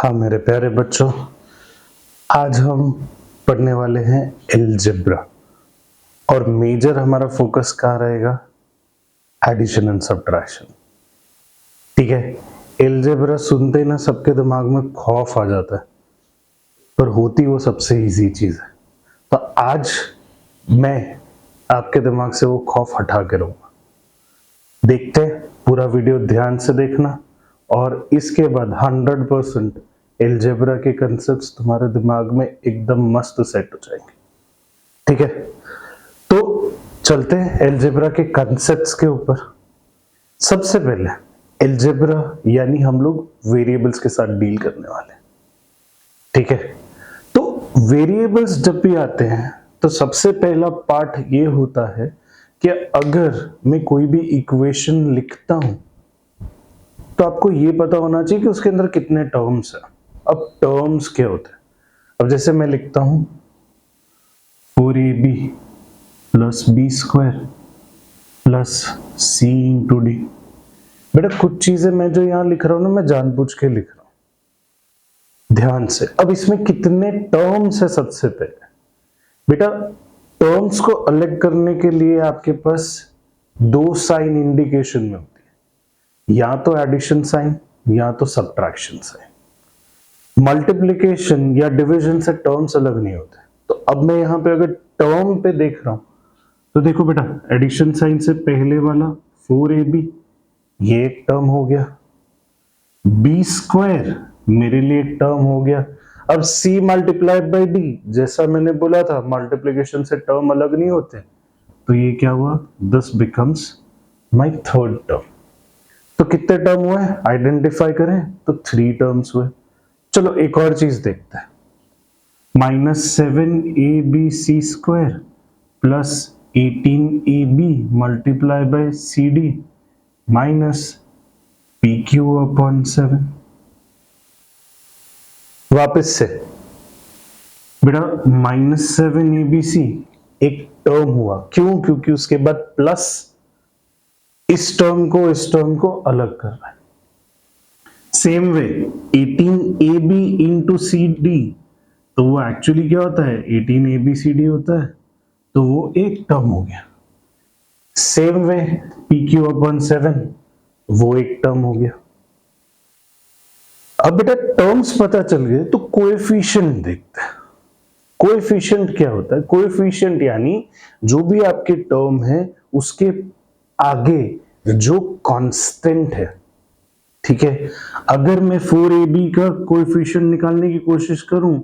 हाँ मेरे प्यारे बच्चों, आज हम पढ़ने वाले हैं अलजेब्रा और मेजर हमारा फोकस कहाँ रहेगा? Addition and subtraction. ठीक है, अलजेब्रा सुनते ही ना सबके दिमाग में खौफ आ जाता है, पर होती वो सबसे इजी चीज है। तो आज मैं आपके दिमाग से वो खौफ हटा के रहूंगा। देखते हैं, पूरा वीडियो ध्यान से देखना और इसके बाद 100% अलजेब्रा के कंसेप्ट्स तुम्हारे दिमाग में एकदम मस्त सेट हो जाएंगे। ठीक है, तो चलते हैं अलजेब्रा के कंसेप्ट्स के ऊपर। सबसे पहले अलजेब्रा यानी हम लोग वेरिएबल्स के साथ डील करने वाले हैं। ठीक है, तो वेरिएबल्स जब भी आते हैं तो सबसे पहला पार्ट ये होता है कि अगर मैं कोई भी इक्वेशन लिखता हूं तो आपको ये पता होना चाहिए कि उसके अंदर कितने टर्म्स हैं। अब टर्म्स क्या होते हैं? अब जैसे मैं लिखता हूं 4ab plus b square plus c into d. बेटा कुछ चीजें मैं जो यहां लिख रहा हूं ना, मैं जानबूझ के लिख रहा हूं, ध्यान से। अब इसमें कितने टर्म्स है? सबसे पहले बेटा टर्म्स को अलग करने के लिए आपके पास दो साइन इंडिकेशन में होती है, या तो एडिशन साइन या तो सब्ट्रैक्शन साइन। मल्टीप्लिकेशन या डिवीजन से टर्म्स अलग नहीं होते। तो अब मैं यहां पे अगर टर्म पे देख रहा हूं तो देखो बेटा, एडिशन साइन से पहले वाला 4ab ये एक टर्म हो गया, बी स्क्वायर मेरे लिए एक टर्म हो गया। अब c मल्टीप्लाइड बाई डी, जैसा मैंने बोला था मल्टीप्लिकेशन से टर्म अलग नहीं होते, तो ये क्या हुआ? This becomes my third term. तो कितने टर्म हुए आइडेंटिफाई करें तो 3 टर्म्स हुए। चलो एक और चीज देखते हैं, -7ab square plus 18ab multiply by cd minus pq upon 7। वापस से बेटा -7abc एक टर्म हुआ, क्यों? क्योंकि उसके बाद प्लस इस टर्म को अलग कर रहा है। Same way 18ab into cd, तो वो एक्चुअली क्या होता है? 18abcd होता है, तो वो एक टर्म हो गया। सेम वे pq अपॉन 7 वो एक टर्म हो गया। अब बेटा टर्म्स पता चल गए तो कोएफिशिएंट देखते हैं। कोएफिशिएंट क्या होता है? कोएफिशिएंट यानी जो भी आपके टर्म है उसके आगे जो कांस्टेंट है। ठीक है, अगर मैं 4ab का कोएफिशिएंट निकालने की कोशिश करूं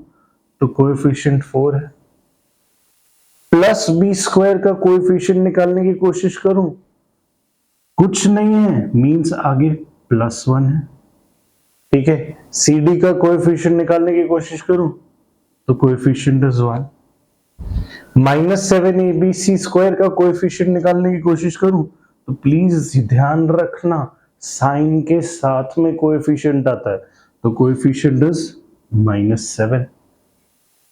तो कोएफिशिएंट 4 है, प्लस बी स्क्वायर का कोएफिशिएंट निकालने की कोशिश करूं कुछ नहीं है, मींस आगे +1 है। ठीक है, cd का कोएफिशिएंट निकालने की कोशिश करूं तो कोएफिशिएंट इज 1। -7abc स्क्वायर का कोएफिशिएंट निकालने की कोशिश करूं तो प्लीज ध्यान रखना साइन के साथ में कोएफिशिएंट आता है, तो coefficient is -7।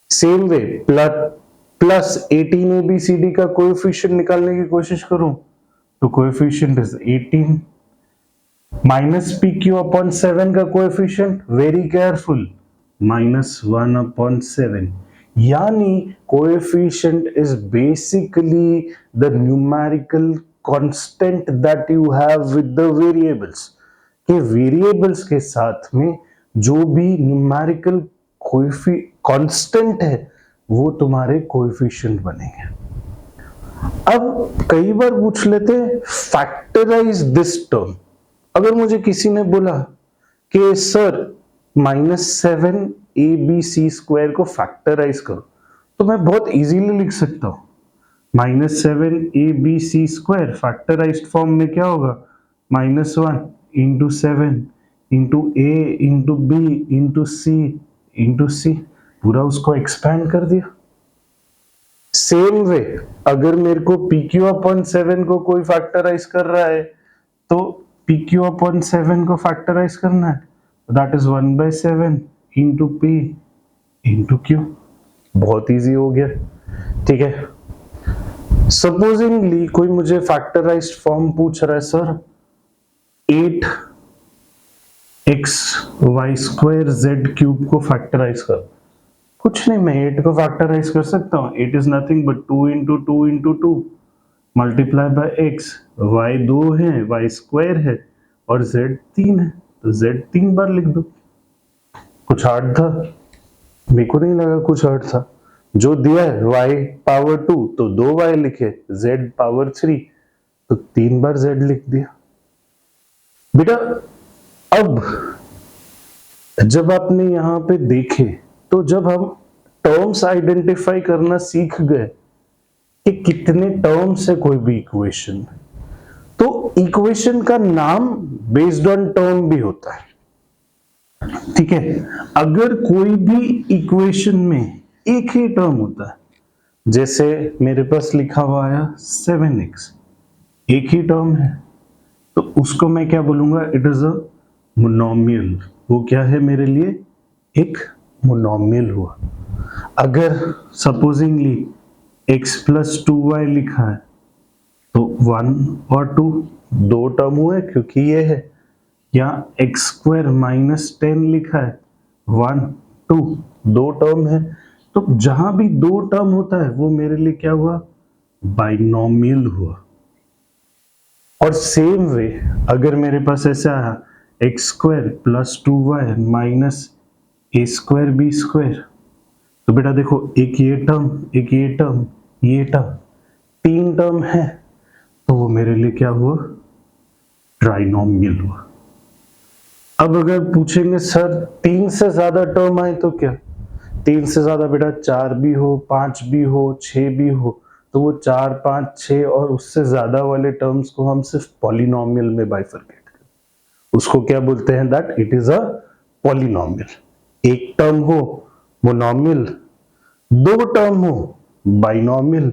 Same way plus 18abcd का कोएफिशिएंट निकालने की कोशिश करूं तो coefficient is 18 minus pq upon 7 का कोएफिशिएंट, वेरी केयरफुल, -1 अपॉन 7। यानी coefficient is basically the numerical constant that you have with the variables. के वेरिएबल्स के साथ में जो भी न्यूमेरिकल कांस्टेंट है वो तुम्हारे कोएफिशिएंट बनेंगे। अब कई बार पूछ लेते हैं फैक्टराइज दिस टर्म। अगर मुझे किसी ने बोला कि सर -7abc स्क्वायर को फैक्टराइज करो, तो मैं बहुत इजीली लिख सकता हूं -7abc स्क्वायर फैक्टराइज्ड फॉर्म में क्या होगा? -1 into 7 into a into b into c, पूरा उसको एक्सपैंड कर दिया। सेम वे अगर मेरे को pq अपॉन 7 को कोई फैक्टराइज कर रहा है तो pq अपॉन 7 को फैक्टराइज करना है, that is 1/7 into p into q। बहुत इजी हो गया। ठीक है, सपोजिंगली कोई मुझे फैक्टराइज्ड फॉर्म पूछ रहा है, sir 8 x y square z cube को फैक्टराइज कर, कुछ नहीं, मैं 8 को फैक्टराइज कर सकता हूँ। 8 is nothing but 2 into 2 into 2 multiply by x, y 2 है, वाई स्क्वायर है और जेड 3 है, तो जेड 3 बार लिख दो। कुछ हार्ड था? मेरे को नहीं लगा कुछ हार्ड था। जो दिया है y पावर 2 तो 2y लिखे, z पावर 3 तो 3 बार z लिख दिया। बेटा अब जब आपने यहां पे देखे तो जब हम टर्म्स आइडेंटिफाई करना सीख गए कि कितने टर्म्स है कोई भी इक्वेशन, तो इक्वेशन का नाम बेस्ड ऑन टर्म भी होता है। ठीक है, अगर कोई भी इक्वेशन में एक ही टर्म होता है, जैसे मेरे पास लिखा हुआ है 7x, एक ही टर्म है, तो उसको मैं क्या बोलूंगा? It is a monomial. वो क्या है मेरे लिए? एक मोनोमियल हुआ। अगर सपोजिंगली x प्लस 2y लिखा है तो 1 और 2 दो टर्म हुए क्योंकि ये है। या एक्स स्क्वायर माइनस 10 लिखा है, 1 2 दो टर्म है। तो जहां भी दो टर्म होता है वो मेरे लिए क्या हुआ? बाइनोमियल हुआ। और सेम वे अगर मेरे पास ऐसा आया x square plus 2y minus a square b square, तो बेटा देखो एक ये टर्म, एक ये टर्म, ये टर्म, तीन टर्म है, तो वो मेरे लिए क्या हुआ? ट्राइनोमियल हुआ। अब अगर पूछेंगे सर 3 से ज्यादा टर्म आए तो क्या? 3 से ज्यादा बेटा 4 भी हो, 5 भी हो, 6 भी हो, तो वो 4 5 6 और उससे ज्यादा वाले टर्म्स को हम सिर्फ पॉलिनोमियल में बाइफरकेट करते हैं। उसको क्या बोलते हैं? That it is a polynomial. एक टर्म हो मोनोमियल, दो टर्म हो बाइनोमियल,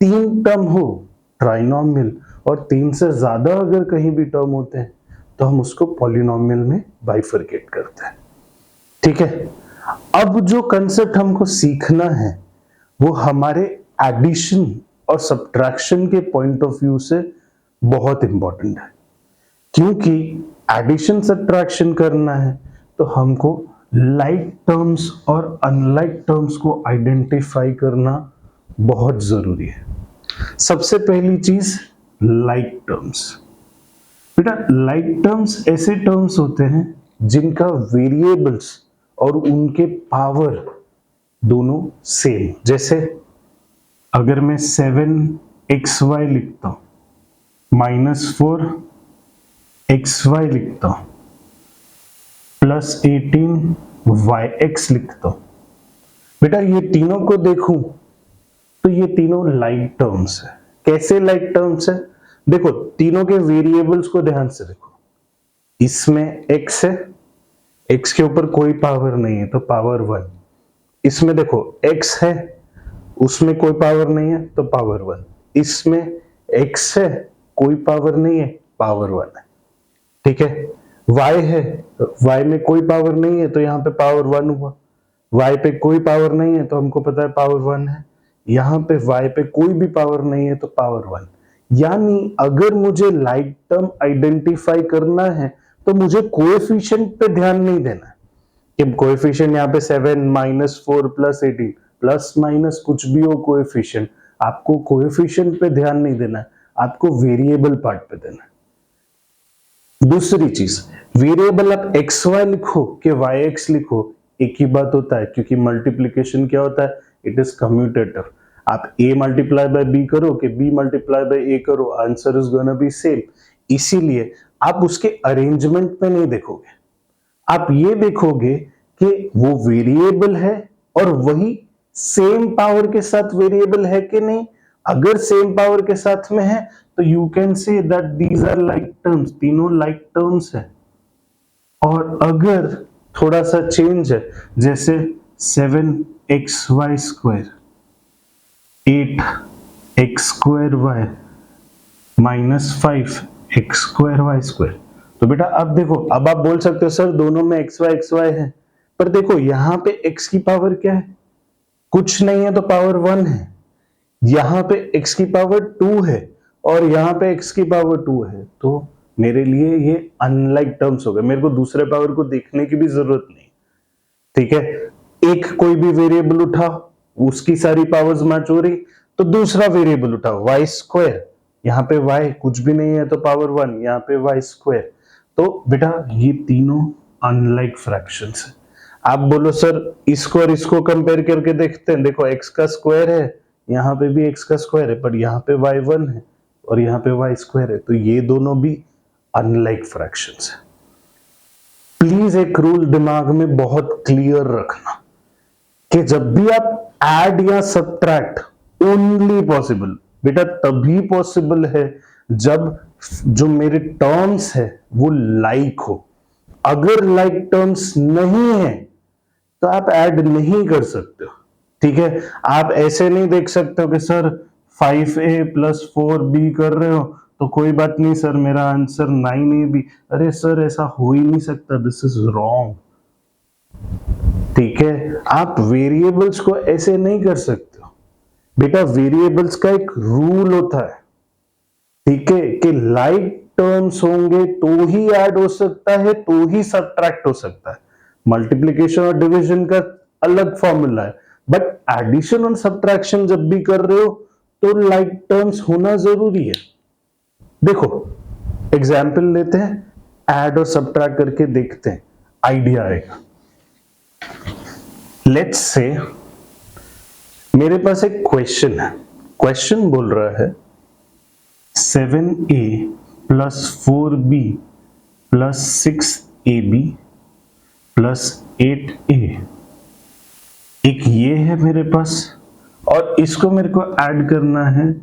तीन टर्म हो ट्राइनोमियल, और तीन से ज्यादा अगर कहीं भी टर्म होते हैं तो हम उसको पॉलिनोमियल में बाइफरकेट करते हैं। ठीक है, अब जो कंसेप्ट हमको सीखना है वो हमारे एडिशन और सब्ट्रैक्शन के पॉइंट ऑफ व्यू से बहुत इंपॉर्टेंट है, क्योंकि एडिशन सब्ट्रैक्शन करना है तो हमको लाइक टर्म्स और अनलाइक टर्म्स को आइडेंटिफाई करना बहुत जरूरी है। सबसे पहली चीज लाइक टर्म्स। बेटा लाइक टर्म्स ऐसे टर्म्स होते हैं जिनका वेरिएबल्स और उनके पावर दोनों सेम। जैसे अगर मैं 7xy लिखता हूं, -4xy लिखता हूं, +18yx लिखता हूं, बेटा ये तीनों को देखूं तो ये तीनों लाइक टर्म्स है। कैसे लाइक टर्म्स है? देखो तीनों के वेरिएबल्स को ध्यान से देखो। इसमें x है, x के ऊपर कोई पावर नहीं है तो पावर 1। इसमें देखो x है, उसमें कोई पावर नहीं है तो पावर 1। इसमें x है, कोई पावर नहीं है, पावर 1 है। ठीक है, y है, y में कोई पावर नहीं है तो यहाँ पे पावर 1 हुआ। y पे कोई पावर नहीं है तो हमको पता है पावर 1 है। यहाँ पे y पे कोई भी पावर नहीं है तो पावर 1। यानी अगर मुझे लाइक टर्म आइडेंटिफाई करना है तो मुझे कोएफिशिएंट पे ध्यान नहीं देना है कि कोएफिशिएंट यहाँ पे 7 -4 +18 प्लस माइनस कुछ भी हो कोएफिशिएंट, आपको कोएफिशिएंट पे ध्यान नहीं देना है, आपको वेरिएबल पार्ट पे देना है। दूसरी चीज, वेरिएबल आप xy लिखो कि yx लिखो, एक ही बात होता है, क्योंकि मल्टीप्लिकेशन क्या होता है? It is commutative. आप a मल्टीप्लाई बाय b करो कि b मल्टीप्लाई बाय a करो, answer is gonna be same. इसीलिए आप उसके अरेंजमेंट पे नहीं देखोगे, आप ये देखोगे कि वो वेरिएबल है और वही सेम पावर के साथ वेरिएबल है कि नहीं। अगर सेम पावर के साथ में है तो you can say that these are like terms, तीनों लाइक टर्म्स है। और अगर थोड़ा सा चेंज है, जैसे 7xy square 8x square y -5x square y square, तो बेटा अब देखो, अब आप बोल सकते हो सर दोनों में xy है, पर देखो यहां पे x की पावर क्या है? कुछ नहीं है तो पावर 1 है। यहां पे x की पावर 2 है और यहां पे x की पावर 2 है, तो मेरे लिए ये अनलाइक टर्म्स हो गए, मेरे को दूसरे पावर को देखने की भी जरूरत नहीं, ठीक है। एक कोई भी वेरिएबल उठा, उसकी सारी पावर्स मैच हो रही, तो दूसरा वेरिएबल उठा वाई स्क्वायर, यहाँ पे y कुछ भी नहीं है तो पावर 1, यहाँ पे y स्क्वायर। तो बेटा ये तीनों अनलाइक फ्रैक्शंस है। आप बोलो सर इसको और इसको कंपेयर करके देखते हैं, देखो x का स्क्वायर है, यहाँ पे भी x का स्क्वायर है, पर यहाँ पे y1 है और यहाँ पे y स्क्वायर है, तो ये दोनों भी अनलाइक फ्रैक्शंस है। प्लीज एक रूल दिमाग में बहुत क्लियर रखना कि जब भी आप ऐड या सब्ट्रैक्ट, ओनली पॉसिबल बेटा तभी पॉसिबल है जब जो मेरे टर्म्स है वो लाइक हो। अगर लाइक टर्म्स नहीं है तो आप ऐड नहीं कर सकते हो, ठीक है। आप ऐसे नहीं देख सकते हो कि सर 5a + 4b कर रहे हो तो कोई बात नहीं सर मेरा आंसर 9ab, अरे सर ऐसा हो ही नहीं सकता, दिस इज रॉन्ग, ठीक है। आप वेरिएबल्स को ऐसे नहीं कर सकते हो बेटा, वेरिएबल्स का एक रूल होता है, ठीक है, कि लाइक टर्म्स होंगे तो ही ऐड हो सकता है, तो ही सब्ट्रैक्ट हो सकता है। मल्टीप्लिकेशन और डिवीजन का अलग फॉर्मूला है, बट एडिशन और सब्ट्रैक्शन जब भी कर रहे हो तो लाइक टर्म्स होना जरूरी है। देखो एग्जाम्पल लेते हैं, ऐड और सब्ट्रैक्ट करके देखते हैं, आइडिया आएगा। लेट्स से मेरे पास एक क्वेश्चन है, क्वेश्चन बोल रहा है 7a + 4b + 6ab + 8a, एक ये है मेरे पास और इसको मेरे को ऐड करना है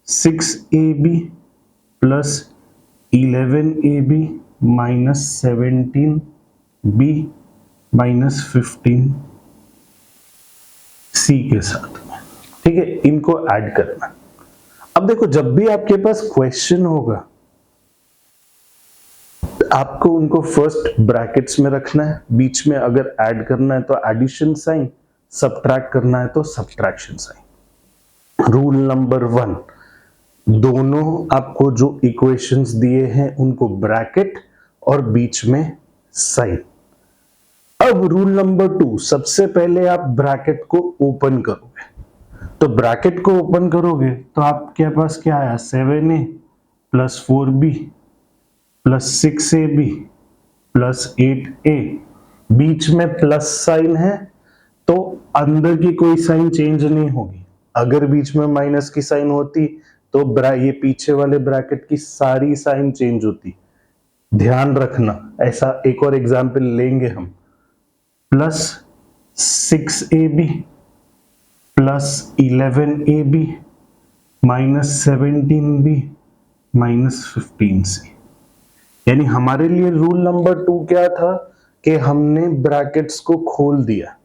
6ab + 11ab - 17b - 15c के साथ में, ठीक है, इनको ऐड करना। अब देखो जब भी आपके पास क्वेश्चन होगा आपको उनको फर्स्ट ब्रैकेट्स में रखना है, बीच में अगर ऐड करना है तो एडिशन साइन, सब्ट्रैक्ट करना है तो सब्ट्रैक्शन साइन। रूल नंबर 1, दोनों आपको जो इक्वेशंस दिए हैं उनको ब्रैकेट और बीच में साइन। अब रूल नंबर 2, सबसे पहले आप ब्रैकेट को ओपन करोगे, तो ब्रैकेट को ओपन करोगे तो आपके पास क्या आया, 7a + 4b + 6ab + 8a, बीच में प्लस साइन है तो अंदर की कोई साइन चेंज नहीं होगी, अगर बीच में माइनस की साइन होती तो ये पीछे वाले ब्रैकेट की सारी साइन चेंज होती, ध्यान रखना। ऐसा एक और एग्जांपल लेंगे हम, +6ab + 11ab - 17b - 15c, यानी हमारे लिए रूल नंबर 2 क्या था कि हमने ब्रैकेट्स को खोल दिया।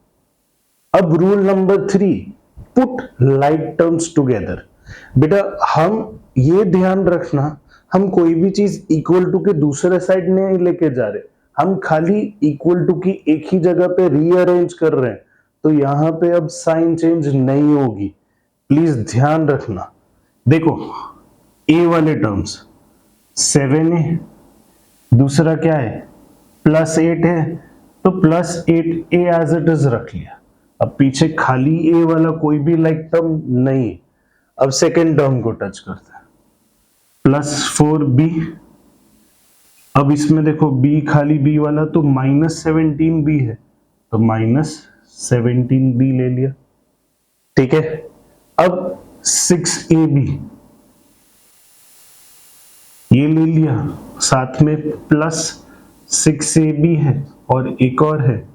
अब rule number 3, put like terms together. बेटा हम ये ध्यान रखना, हम कोई भी चीज इक्वल टू के दूसरे साइड नहीं लेके जा रहे, हम खाली इक्वल टू की एक ही जगह पे रीअरेंज कर रहे हैं, तो यहां पे अब साइन चेंज नहीं होगी, प्लीज ध्यान रखना। देखो ए वाले टर्म्स 7a, दूसरा क्या है +8 है, तो +8a एज इट इज रख लिया, अब पीछे खाली ए वाला कोई भी लाइक टर्म नहीं। अब सेकेंड टर्म को टच करते हैं, +4b, अब इसमें देखो b खाली b वाला तो -17b है, तो -17b ले लिया, ठीक है। अब 6ab ये ले लिया, साथ में +6ab है और एक और है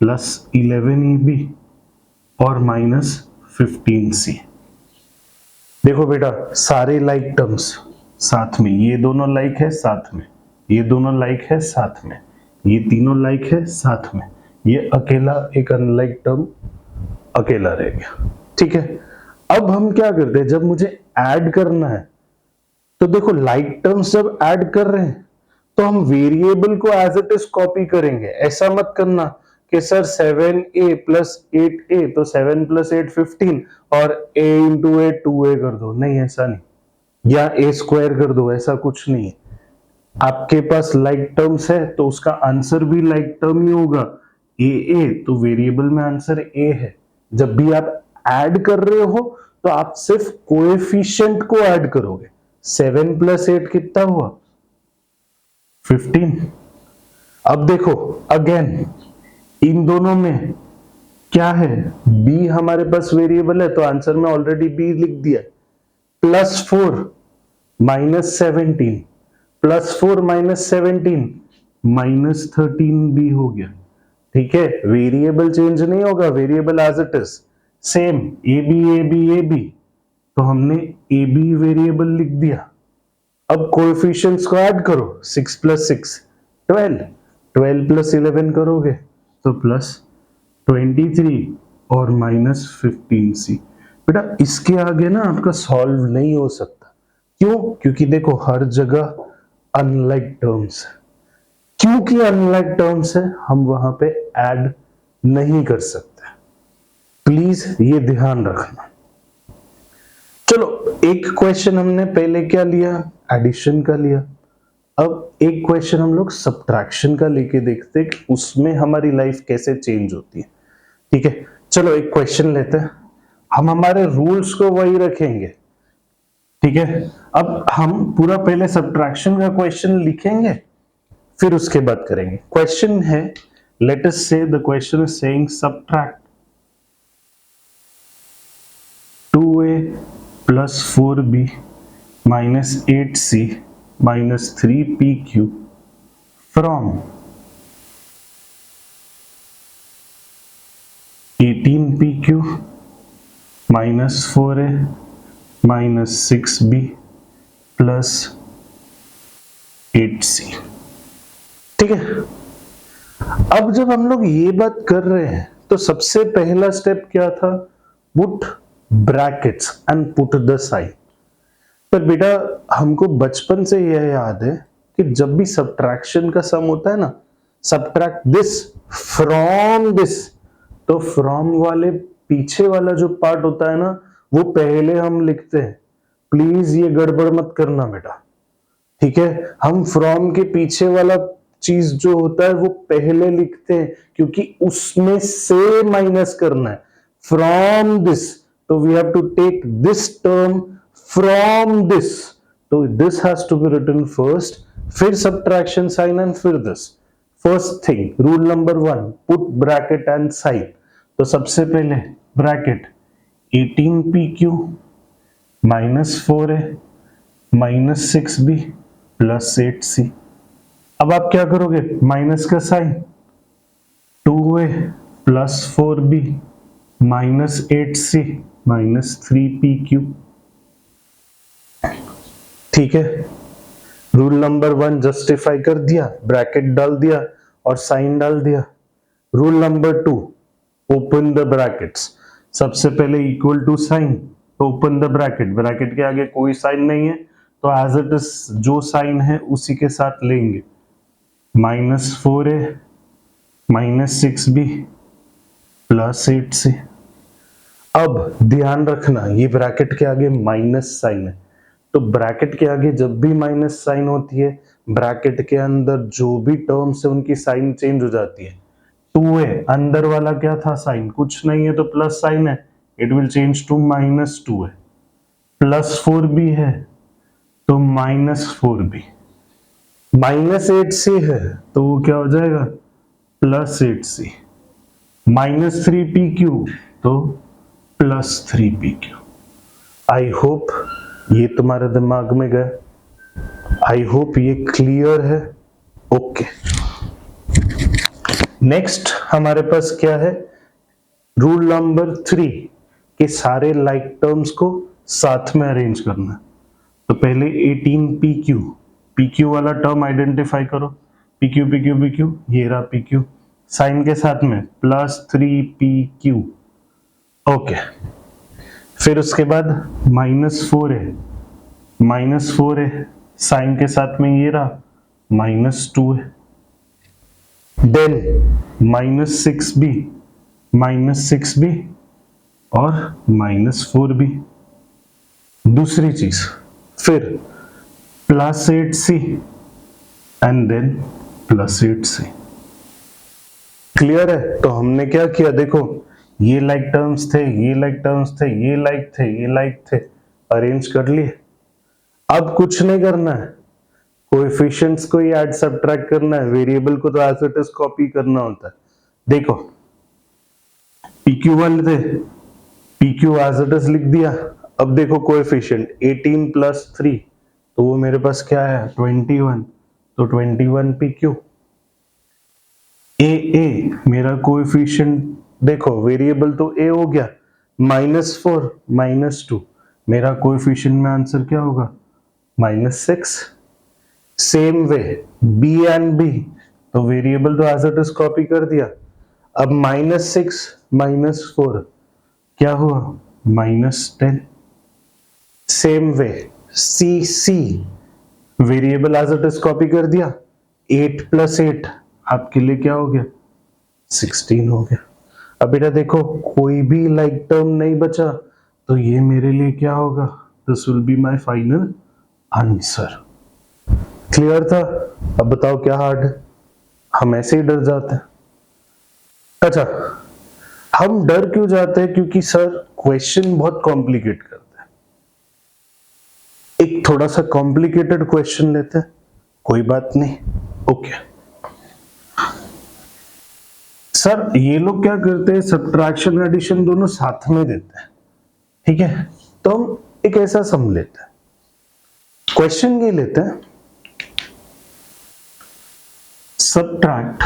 +11ab और -15c। देखो बेटा सारे लाइक टर्म्स साथ में, ये दोनों लाइक है साथ में, ये दोनों लाइक है साथ में, ये तीनों लाइक है साथ में, ये अकेला एक अनलाइक टर्म अकेला रह गया, ठीक है। अब हम क्या करते हैं, जब मुझे ऐड करना है तो देखो लाइक टर्म्स जब ऐड कर रहे हैं तो हम वेरिएबल को एज इट इज कॉपी करेंगे, ऐसा मत करना कि सर 7a + 8a तो 7 + 8 15 और a × a 2a कर दो, नहीं ऐसा नहीं, या a² कर दो, ऐसा कुछ नहीं है। आपके पास लाइक टर्म्स है तो उसका आंसर भी लाइक टर्म ही होगा, ए, तो वेरिएबल में आंसर ए है। जब भी आप ऐड कर रहे हो तो आप सिर्फ कोएफिशिएंट को ऐड करोगे। 7 प्लस 8 कितना हुआ? 15। अब देखो अगेन इन दोनों में क्या है, b हमारे पास वेरिएबल है तो आंसर में ऑलरेडी b लिख दिया। +4 -17 +4 -17 -13 b हो गया। ठीक है, वेरिएबल चेंज नहीं होगा, variable as it is same, a b तो हमने ए बी वेरिएबल लिख दिया। अब कोएफिशिएंट्स को ऐड करो, 6 + 6 12, 12 + 11 करोगे तो +23 और -15c। बेटा इसके आगे ना आपका सॉल्व नहीं हो सकता। क्यों? क्योंकि देखो हर जगह अनलाइक टर्म्स है। क्योंकि अनलाइक टर्म्स है हम वहां पे ऐड नहीं कर सकते। प्लीज ये ध्यान रखना। चलो एक क्वेश्चन हमने पहले क्या लिया, एडिशन का लिया। अब एक क्वेश्चन हम लोग सब्ट्रैक्शन का लेके देखते हैं कि उसमें हमारी लाइफ कैसे चेंज होती है। ठीक है, चलो एक क्वेश्चन लेते हैं। हम हमारे रूल्स को वही रखेंगे। ठीक है, अब हम पूरा पहले सब्ट्रैक्शन का क्वेश्चन लिखेंगे फिर उसके बाद करेंगे। क्वेश्चन है, लेट अस से the question is saying subtract 2a + 4b - 8c - 3pq from 18pq - 4a - 6b + 8c। ठीक है, अब जब हम लोग ये बात कर रहे हैं तो सबसे पहला स्टेप क्या था, put brackets and put the sign. पर बेटा हमको बचपन से यह याद है कि जब भी सब्ट्रैक्शन का सम होता है ना, सब्ट्रैक्ट दिस फ्रॉम दिस, तो फ्रॉम वाले पीछे वाला जो पार्ट होता है ना वो पहले हम लिखते हैं। प्लीज ये गड़बड़ मत करना बेटा। ठीक है, हम फ्रॉम के पीछे वाला चीज जो होता है वो पहले लिखते हैं क्योंकि उसमें से माइनस करना है। फ्रॉम दिस, तो we have to take this term from this, तो this has to be written first, फिर सब्ट्रैक्शन साइन एंड फिर this. First thing, rule number 1, put bracket and sign. तो सबसे पहले bracket 18pq - 4a - 6b + 8c। अब आप क्या करोगे, माइनस का sign, 2a + 4b - 8c - 3pq। ठीक है, रूल नंबर 1 जस्टिफाई कर दिया, ब्रैकेट डाल दिया और साइन डाल दिया। Rule number 2, open the brackets. सबसे पहले equal to sign, open the bracket, bracket के आगे कोई साइन नहीं है तो एज इट इज जो साइन है उसी के साथ लेंगे। -4a - 6b + 8c। अब ध्यान रखना ये ब्रैकेट के आगे माइनस साइन है, तो ब्रैकेट के आगे जब भी माइनस साइन होती है ब्रैकेट के अंदर जो भी टर्म्स है उनकी साइन चेंज हो जाती है। 2a अंदर वाला क्या था, साइन कुछ नहीं है तो प्लस साइन है, it will change to -2a। +4b है तो -4b। -8c है तो वो क्या हो जाएगा, +8c। -3pq तो +3pq। आई होप ये तुम्हारे दिमाग में गया, आई होप ये क्लियर है। ओके, नेक्स्ट हमारे पास क्या है, रूल नंबर 3 के सारे लाइक टर्म्स को साथ में अरेंज करना। तो पहले 18pq, pq वाला टर्म आइडेंटिफाई करो, pq pq pq, ये रहा pq, साइन के साथ में +3pq। ओके, फिर उसके बाद -4a साइन के साथ में ये रहा -2 है। देन -6b और -4b। दूसरी चीज, फिर +8c and then plus 8c। Clear है? तो हमने क्या किया, देखो ये लाइक टर्म्स थे, ये लाइक टर्म्स थे, ये लाइक थे, ये लाइक थे, अरेंज कर लिए। अब कुछ नहीं करना है, कोएफिशिएंट्स को ही ऐड सब्ट्रैक्ट करना है, वेरिएबल को तो एज इट इज कॉपी करना होता है। देखो PQ वाले थे, PQ एज इट इज लिख दिया। अब देखो कोएफिशिएंट 18 प्लस 3, तो वो मेरे पास क्या है 21, तो 21 PQ। ए मेरा कोएफिशिएंट देखो, वेरिएबल तो ए हो गया, -4 -2, मेरा कोएफिशिएंट में आंसर क्या होगा -6। Same way b and b, तो वेरिएबल तो एज इट इज कॉपी कर दिया। अब -6 -4 क्या हुआ -10। Same way c variable as it is copy कर दिया, 8 प्लस 8 आपके लिए क्या हो गया 16 हो गया। अब बेटा देखो कोई भी लाइक टर्म नहीं बचा, तो ये मेरे लिए क्या होगा, this will be my final answer. Clear था? अब बताओ क्या हार्ड है? हम ऐसे ही डर जाते हैं। अच्छा, हम डर क्यों जाते हैं? क्योंकि सर क्वेश्चन बहुत कॉम्प्लिकेट करते हैं। एक थोड़ा सा कॉम्प्लिकेटेड क्वेश्चन लेते हैं, कोई बात नहीं, ओके। सर ये लोग क्या करते हैं, सब्ट्रैक्शन एडिशन दोनों साथ में देते हैं, ठीक है? तो हम एक ऐसा सम लेते हैं, क्वेश्चन ये लेते हैं, subtract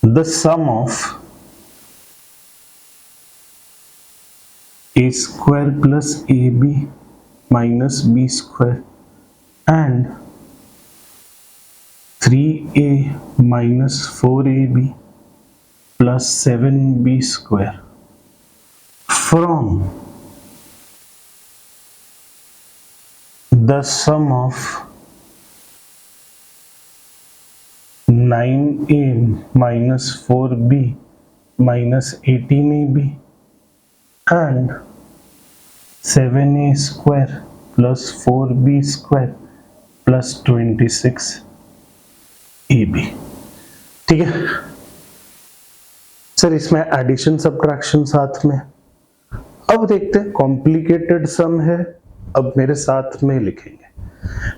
the sum of a square plus ab minus b square and 3a minus 4ab plus 7b square from the sum of 9a minus 4b minus 18ab and 7a square plus 4b square plus 26ab। ठीक है sir, इसमें addition subtraction साथ में। अब देखते हैं, complicated सम है, अब मेरे साथ में लिखेंगे।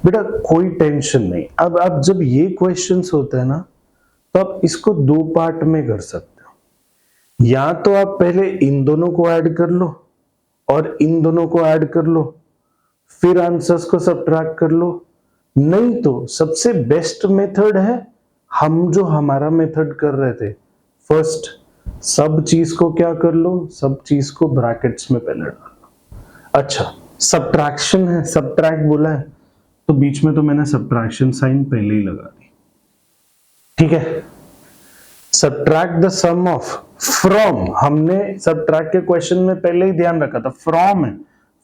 बेटा कोई टेंशन नहीं, अब जब ये क्वेश्चंस होते हैं ना, तो आप इसको दो पार्ट में कर सकते हो। या तो आप पहले इन दोनों को ऐड कर लो और इन दोनों को ऐड कर लो, फिर आंसर्स को सब्ट्रैक्ट कर लो। नहीं तो सबसे बेस्ट मेथड है हम जो हमारा मेथड कर रहे थे, फर्स्ट सब चीज को क्या कर लो, सब चीज को ब्रैकेट्स में पहले डाल लो। अच्छा सब्ट्रैक्शन है, सब्ट्रैक्ट बोला है, तो बीच में तो मैंने सब्ट्रैक्शन साइन पहले ही लगा दी, ठीक है? Subtract the sum of, from, हमने सब्ट्रैक्ट के क्वेश्चन में पहले ही ध्यान रखा था, फ्रॉम है,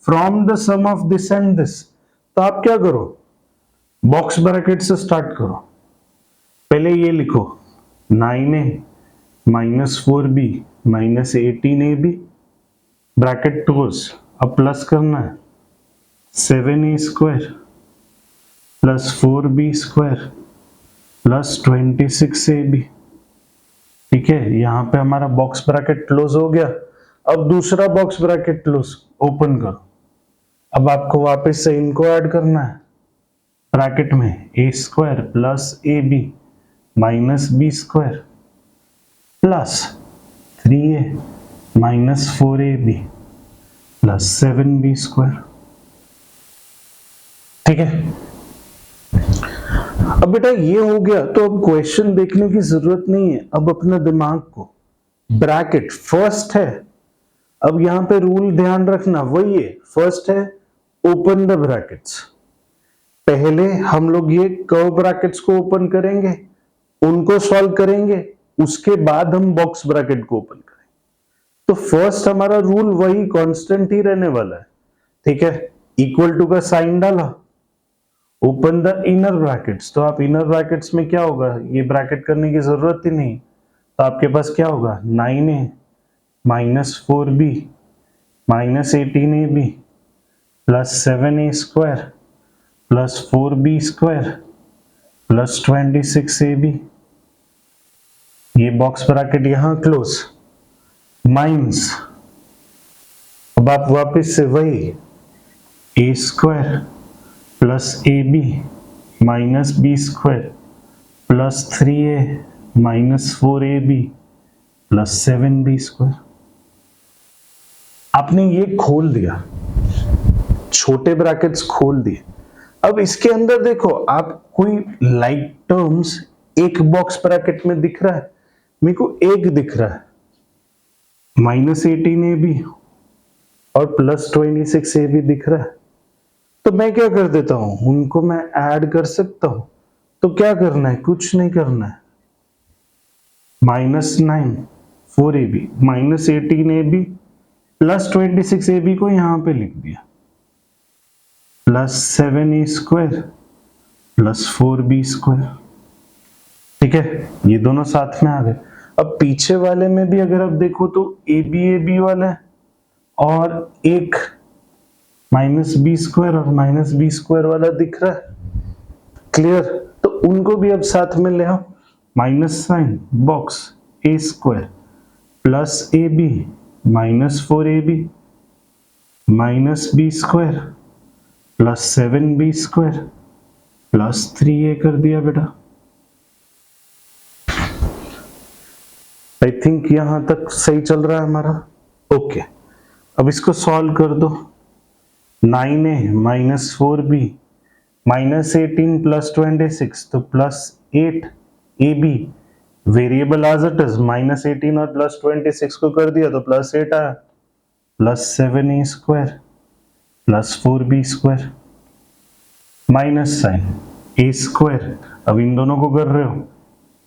from the sum of this and this. तो आप क्या करो, बॉक्स ब्रैकेट से स्टार्ट करो। पहले ये लिखो 9a minus 4b minus 18ab bracket close. अब प्लस करना है 7a square plus 4b square plus 26ab। ठीक है, यहां पे हमारा बॉक्स ब्रैकेट क्लोज हो गया। अब दूसरा बॉक्स ब्रैकेट क्लोज ओपन करो। अब आपको वापस से इनको ऐड करना है ब्रैकेट में, a square plus ab minus b square plus 3a minus 4ab plus 7b square. ठीक है, अब बेटा ये हो गया, तो अब क्वेश्चन देखने की जरूरत नहीं है। अब अपना दिमाग को, ब्रैकेट फर्स्ट है, अब यहां पे रूल ध्यान रखना वही है, फर्स्ट है ओपन द ब्रैकेट्स। पहले हम लोग ये कर्व ब्रैकेट्स को ओपन करेंगे, उनको सॉल्व करेंगे, उसके बाद हम बॉक्स ब्रैकेट को ओपन करेंगे। तो फर्स्ट हमारा रूल वही कांस्टेंट ही रहने वाला है, ठीक है? इक्वल टू का साइन डाला, ओपन द इनर ब्रैकेट्स, तो आप इनर ब्रैकेट्स में क्या होगा, ये ब्रैकेट करने की जरूरत ही नहीं, तो आपके पास क्या होगा 9a minus 4b minus 18ab plus 7a square plus 4b square plus 26ab, ये बॉक्स ब्रैकेट यहां क्लोज, माइनस, अब आप वापस से वही a square plus a b minus b square plus 3a minus 4ab plus 7b square. आपने ये खोल दिया, छोटे ब्रैकेट्स खोल दिए। अब इसके अंदर देखो, आप कोई लाइक टर्म्स एक बॉक्स ब्रैकेट में दिख रहा है, मेरे को एक दिख रहा है, माइनस 18ab और प्लस 26ab दिख रहा है। तो मैं क्या कर देता हूं, उनको मैं ऐड कर सकता हूं। तो क्या करना है, कुछ नहीं करना है, minus 9 4ab minus 18ab plus 26ab को यहां पे लिख दिया, plus 7a square plus 4b square. ठीक है, ये दोनों साथ में आ गए। अब पीछे वाले में भी अगर आप देखो तो ab वाला है और एक माइनस बी स्क्वायर और माइनस बी स्क्वायर वाला दिख रहा है, क्लियर। तो उनको भी अब साथ में ले आओ, minus sign box a square plus a b minus 4ab minus b square plus 7b square plus 3a कर दिया बेटा। आई थिंक यहां तक सही चल रहा है हमारा। ओके, अब इसको सॉल्व कर दो। 9a minus 4b minus 18 plus 26 तो plus 8ab, variable as it is minus 18 और प्लस 26 को कर दिया तो प्लस 8 आया, plus 7a square plus 4b square minus sign a square, अब इन दोनों को कर रहे हो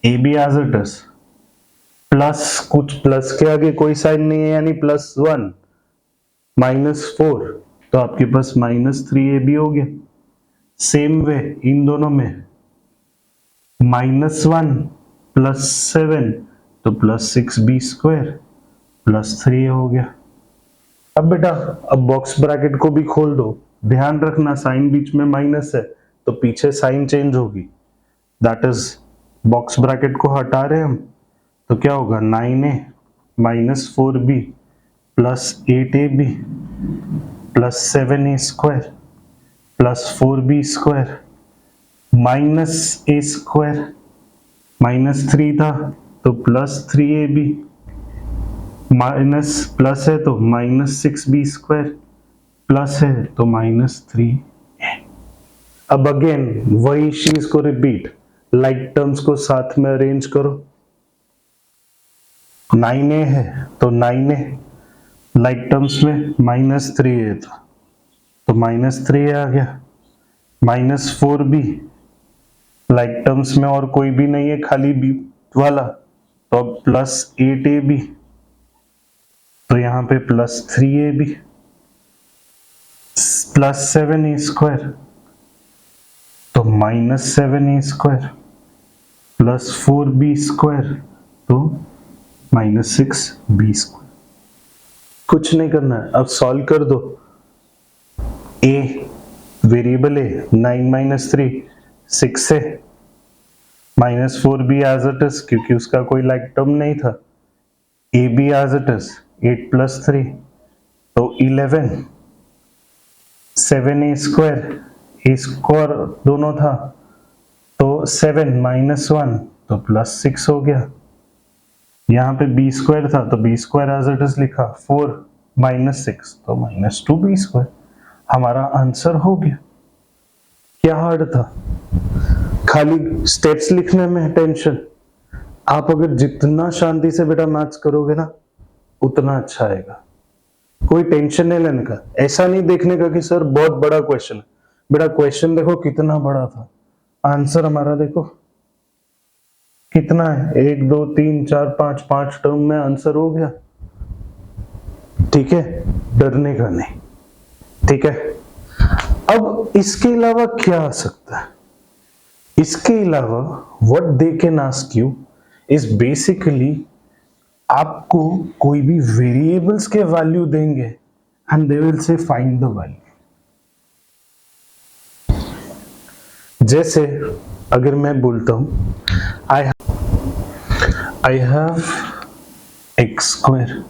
ab as it is, plus कुछ प्लस के आगे कोई साइन नहीं है यानी प्लस 1 माइनस 4, तो आपके पास माइनस 3ab हो गया। सेम वे इन दोनों में माइनस 1 प्लस 7 तो प्लस 6b स्क्वायर प्लस 3 हो गया। अब बेटा, अब बॉक्स ब्रैकेट को भी खोल दो, ध्यान रखना साइन बीच में माइनस है तो पीछे साइन चेंज होगी, दैट इज बॉक्स ब्रैकेट को हटा रहे हम, तो क्या होगा 9a minus 4b plus 8ab plus 7a square plus 4b square minus a square, minus 3 था तो प्लस 3ab माइनस प्लस है तो माइनस 6b स्क्वायर प्लस है तो माइनस 3a। अब अगेन वही चीज को रिपीट, लाइक टर्म्स को साथ में अरेंज करो। 9a है तो 9a लाइक टर्म्स में माइनस 3a था तो माइनस 3a आ गया, माइनस 4b लाइक टर्म्स में और कोई भी नहीं है खाली b वाला, तो अब प्लस 8ab, तो यहां पे plus 3ab plus 7a square तो minus 7a square plus 4b square तो माइनस 6b स्क्वायर। कुछ नहीं करना है, अब सॉल्व कर दो। a वेरिएबल है 9 माइनस 3 6 है, minus 4b as it is क्योंकि उसका कोई लाइक टर्म नहीं था, ab as it is 8 plus 3 तो 11, 7a स्क्वायर दोनों था तो 7 माइनस 1 तो प्लस 6 हो गया। यहाँ पे b स्क्वायर था तो b square as it is लिखा, 4 माइनस 6 तो माइनस 2b स्क्वायर। हमारा आंसर हो गया। क्या हार्ड था, खाली स्टेप्स लिखने में टेंशन। आप अगर जितना शांति से बेटा मैथ्स करोगे ना उतना अच्छा आएगा। कोई टेंशन नहीं लेने का, ऐसा नहीं देखने का कि सर बहुत बड़ा क्वेश्चन है। बेटा क्वेश्चन देखो कितना बड़ा था, आंसर हमारा देखो कितना है, 1 2 3 4 5 टर्म में आंसर हो गया। ठीक है, डरने का नहीं। ठीक है, अब इसके अलावा क्या आ सकता है? इसके अलावा what they can ask you is basically आपको कोई भी वेरिएबल्स के वैल्यू देंगे and they will say find the value. जैसे अगर मैं बोलता हूं I have x square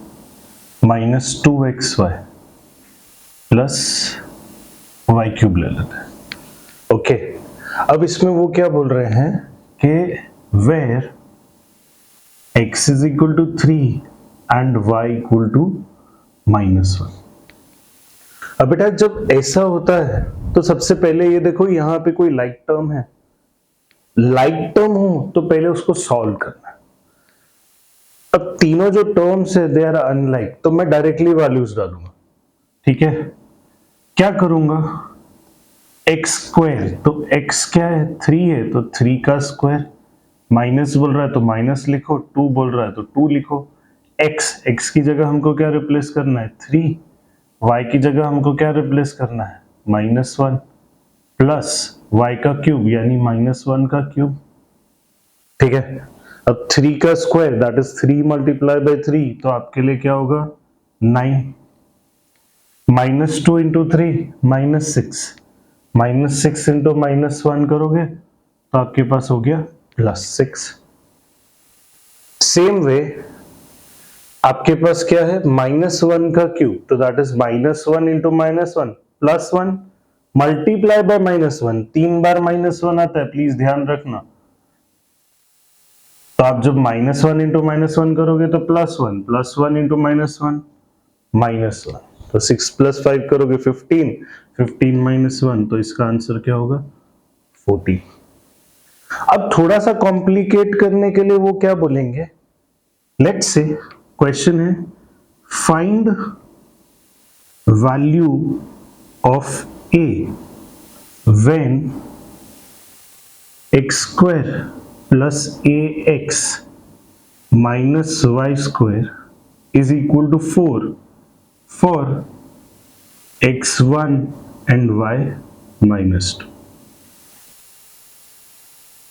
minus 2xy plus y cube ले लेते हैं। ओके, अब इसमें वो क्या बोल रहे हैं कि where x is equal to 3 and y equal to -1। अब बेटा जब ऐसा होता है तो सबसे पहले ये देखो यहां पे कोई लाइक टर्म है, लाइक टर्म हो तो पहले उसको सॉल्व करना है। अब तीनों जो टर्म्स है दे आर अनलाइक, तो मैं डायरेक्टली वैल्यूज डालूंगा। ठीक है, क्या करूंगा, एक्स स्क्वायर, तो x क्या है 3 है तो 3 का स्क्वायर, माइनस बोल रहा है तो माइनस लिखो, 2 बोल रहा है तो 2 लिखो। x की जगह हमको क्या रिप्लेस करना है 3, y की जगह हमको क्या रिप्लेस करना है -1 प्लस y का क्यूब यानी -1 का क्यूब। ठीक है, अब 3 का square that is 3 multiply by 3, तो आपके लिए क्या होगा 9, -2 इंटू 3 -6, -6 इंटू -1 करोगे तो आपके पास हो गया +6। सेम वे आपके पास क्या है -1 का क्यूब, तो that is -1 into -1 +1 multiply by -1, 3 बार -1 आता है, प्लीज ध्यान रखना। तो आप जब -1 इंटू -1 करोगे तो +1, +1 इंटू -1 -1, तो 6 + 5 करोगे 15, 15 - 1, तो इसका आंसर क्या होगा 14। अब थोड़ा सा कॉम्प्लिकेट करने के लिए वो क्या बोलेंगे, लेट्स से क्वेश्चन है find value of a when x square plus ax minus y square is equal to 4 for x1 and y -2।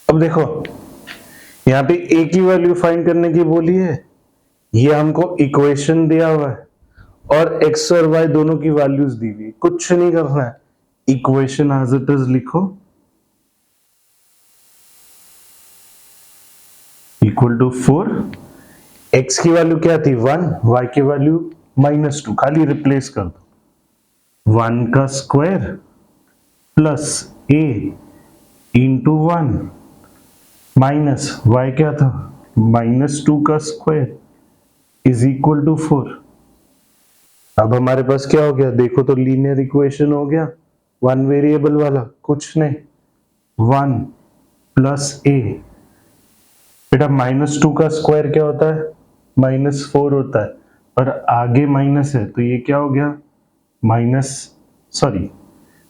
अब देखो यहां पे a की वैल्यू फाइंड करने की बोली है, ये हमको इक्वेशन दिया हुआ है और x और y दोनों की वैल्यूज दी हुई, कुछ नहीं करना है, इक्वेशन एज इट इज लिखो इक्वल टू 4, x की वैल्यू क्या थी 1, y की वैल्यू -2, खाली रिप्लेस कर दो, 1 का square plus a into 1 minus y क्या था -2 का स्क्वायर इज इक्वल टू 4। अब हमारे पास क्या हो गया, देखो तो लीनियर इक्वेशन हो गया, वन वेरिएबल वाला, कुछ नहीं, 1 प्लस a, बेटा -2 का स्क्वायर क्या होता है -4 होता है, पर आगे माइनस है तो ये क्या हो गया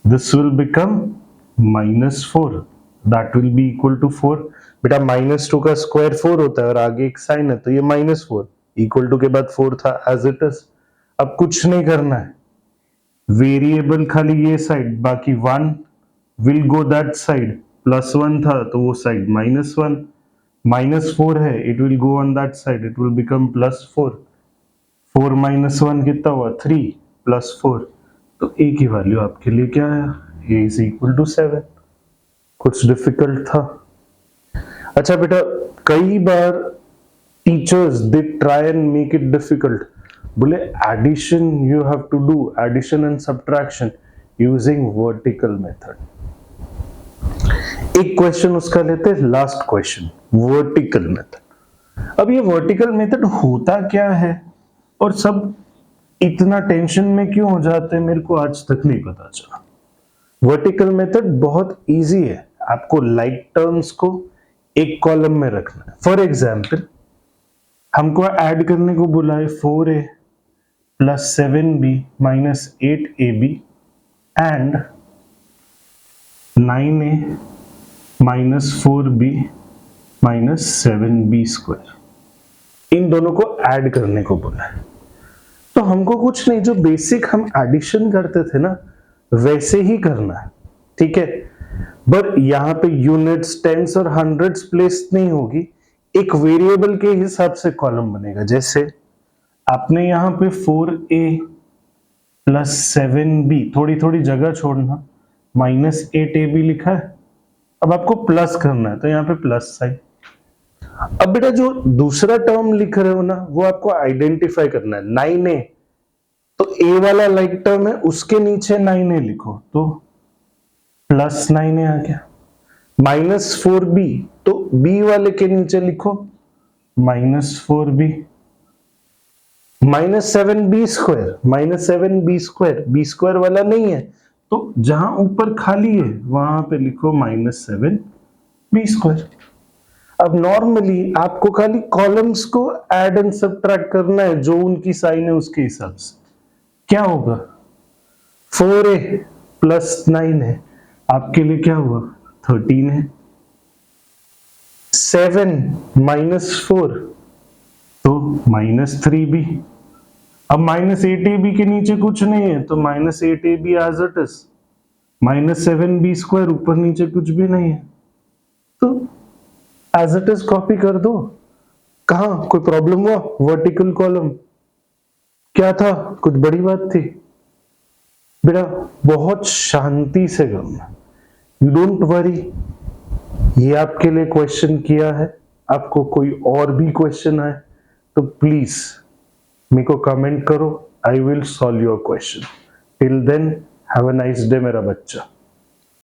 this will become -4, that will be equal to 4। बेटा -2 का स्क्वायर 4 होता है और आगे एक साइन है तो ये -4, इक्वल टू के बाद 4 था एज इट इज। अब कुछ नहीं करना है, वेरिएबल खाली ये साइड, बाकी 1 विल गो दैट साइड, +1 था तो वो साइड -1, -4 है it will go on that side, it will become +4, 4 -1 कितना हुआ 3 +4, तो a की वैल्यू आपके लिए क्या है a इज इक्वल टू 7। कुछ डिफिकल्ट था? अच्छा बेटा कई बार teachers they try and make it difficult, बोले addition you have to do addition and subtraction using vertical method. एक क्वेश्चन उसका लेते हैं, लास्ट क्वेश्चन वर्टिकल मेथड। अब ये वर्टिकल मेथड होता क्या है और सब इतना टेंशन में क्यों हो जाते हैं, मेरे को आज तक नहीं पता चला। वर्टिकल मेथड बहुत इजी है, आपको लाइक टर्म्स को एक कॉलम में रखना है। फॉर एग्जाम्पल हमको ऐड करने को बोला है 4a plus 7b minus 8ab and 9a minus 4b minus 7b square, इन दोनों को ऐड करने को बोला है। तो हमको कुछ नहीं, जो बेसिक हम एडिशन करते थे ना वैसे ही करना है, ठीक है। बट यहाँ पे यूनिट्स, टेंस और हंड्रेड्स प्लेस नहीं होगी, एक वेरिएबल के हिसाब से कॉलम बनेगा। जैसे आपने यहाँ पे 4a प्लस 7b, थोड़ी थोड़ी जगह छोड़ना, माइनस 8ab लिखा है, अब आपको प्लस करना है तो यहाँ पे प्लस साइन। अब बेटा जो दूसरा टर्म लिख रहे हो ना वो आपको आइडेंटिफाई करना है। 9a तो a वाला लाइक टर्म है, उसके नीचे 9a लिखो तो प्लस 9a आ गया। -4b तो b वाले के नीचे लिखो -4b। -7b square, b square वाला नहीं है तो जहां ऊपर खाली है वहां पे लिखो -7b स्क्वायर। अब नॉर्मली आपको खाली कॉलम्स को ऐड एंड सब्ट्रैक्ट करना है, जो उनकी साइन है उसके हिसाब से। क्या होगा 4a प्लस 9 है, आपके लिए क्या हुआ 13 है। 7 -4 तो -3b। अब -8ab के नीचे कुछ नहीं है तो -8ab as it is. -7b square ऊपर नीचे कुछ भी नहीं है तो एज इट इज कॉपी कर दो। कहा कोई प्रॉब्लम हुआ? वर्टिकल कॉलम क्या था, कुछ बड़ी बात थी? बेटा बहुत शांति से करना, यू डोंट वरी। ये आपके लिए क्वेश्चन किया है, आपको कोई और भी क्वेश्चन आए तो प्लीज मेरे को कमेंट करो, I will solve your question. Till then have a nice day मेरा बच्चा।